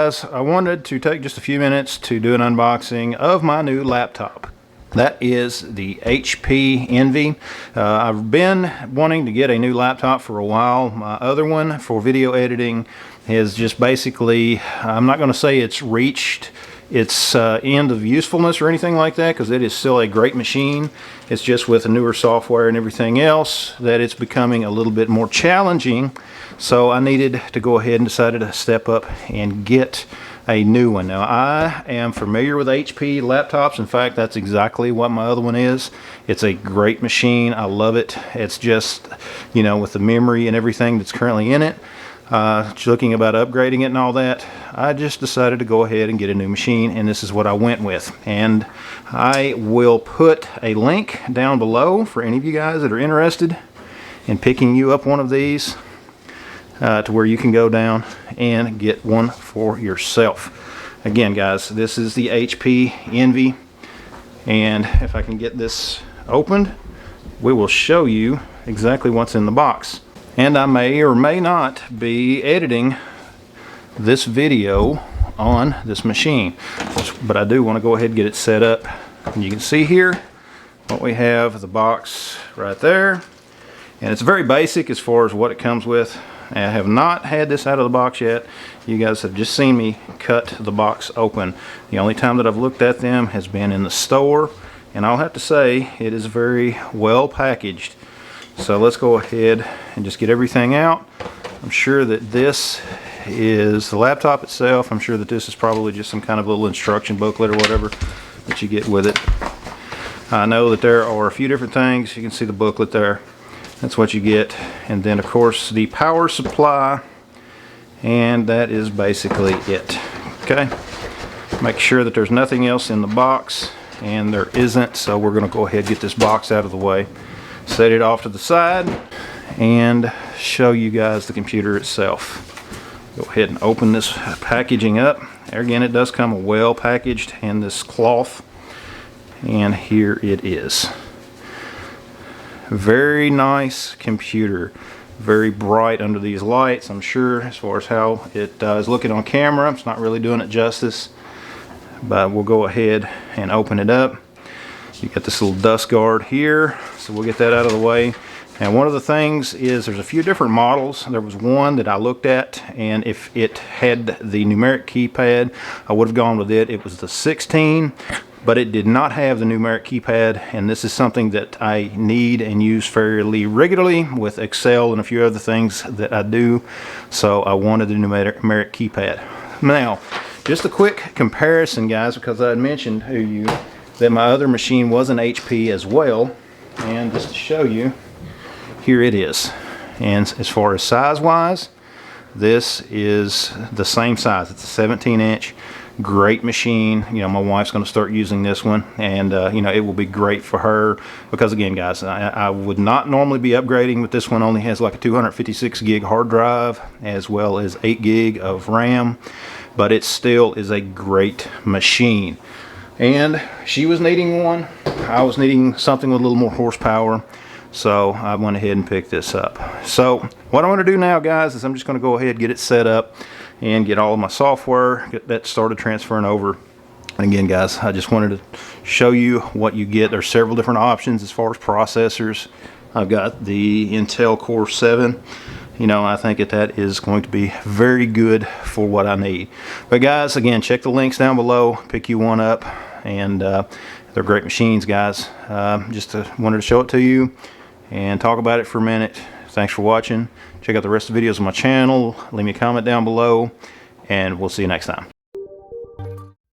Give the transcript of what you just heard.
Guys, I wanted to take just a few minutes to do an unboxing of my new laptop. That is the HP Envy. I've been wanting to get a new laptop for a while. My other one for video editing has just basically, I'm not going to say it's reached its end of usefulness or anything like that, because it is still a great machine. It's just with the newer software and everything else that it's becoming a little bit more challenging. So I needed to go ahead and decided to step up and get a new one. Now, I am familiar with HP laptops. In fact, that's exactly what my other one is. It's a great machine. I love it. It's just, you know, with the memory and everything that's currently in it, looking about upgrading it and all that, I just decided to go ahead and get a new machine, and this is what I went with. And I will put a link down below for any of you guys that are interested in picking you up one of these, to where you can go down and get one for yourself. Again, guys, this is the HP Envy, and if I can get this opened, we will show you exactly what's in the box. And I may or may not be editing this video on this machine, but I do want to go ahead and get it set up. And you can see here what we have, the box right there, and it's very basic as far as what it comes with. I have not had this out of the box yet. You guys have just seen me cut the box open. The only time that I've looked at them has been in the store, and I'll have to say it is very well packaged. So let's go ahead and just get everything out. I'm sure that this is the laptop itself. I'm sure that this is probably just some kind of little instruction booklet or whatever that you get with it. I know that there are a few different things. You can see the booklet there. That's what you get. And then of course the power supply, and that is basically it. Okay, make sure that there's nothing else in the box, and there isn't, so we're going to go ahead and get this box out of the way, set it off to the side, and show you guys the computer itself. Go ahead and open this packaging up. Again, it does come well packaged in this cloth, and here it is. Very nice computer, very bright under these lights. I'm sure as far as how it is looking on camera, it's not really doing it justice, but we'll go ahead and open it up. You got this little dust guard here, so we'll get that out of the way. And one of the things is there's a few different models. There was one that I looked at, and if it had the numeric keypad, I would have gone with it. It was the 16, but it did not have the numeric keypad, and this is something that I need and use fairly regularly with Excel and a few other things that I do, so I wanted the numeric keypad. Now, just a quick comparison, guys, because I had mentioned to you that my other machine was an HP as well, and just to show you, here it is. And as far as size wise, this is the same size. It's a 17-inch. Great machine. You know, my wife's going to start using this one, and you know, it will be great for her, because again, guys, I would not normally be upgrading, but this one only has like a 256 gig hard drive as well as 8 gig of RAM, but it still is a great machine. And she was needing one, I was needing something with a little more horsepower, so I went ahead and picked this up. So what I want to do now, guys, is I'm just going to go ahead and get it set up and get all of my software, get that started transferring over. And again, guys, I just wanted to show you what you get. There's several different options as far as processors. I've got the Intel Core 7. You know, I think that is going to be very good for what I need. But guys, again, check the links down below, pick you one up, and they're great machines, guys. Just wanted to show it to you and talk about it for a minute. Thanks for watching. Check out the rest of the videos on my channel. Leave me a comment down below, and we'll see you next time.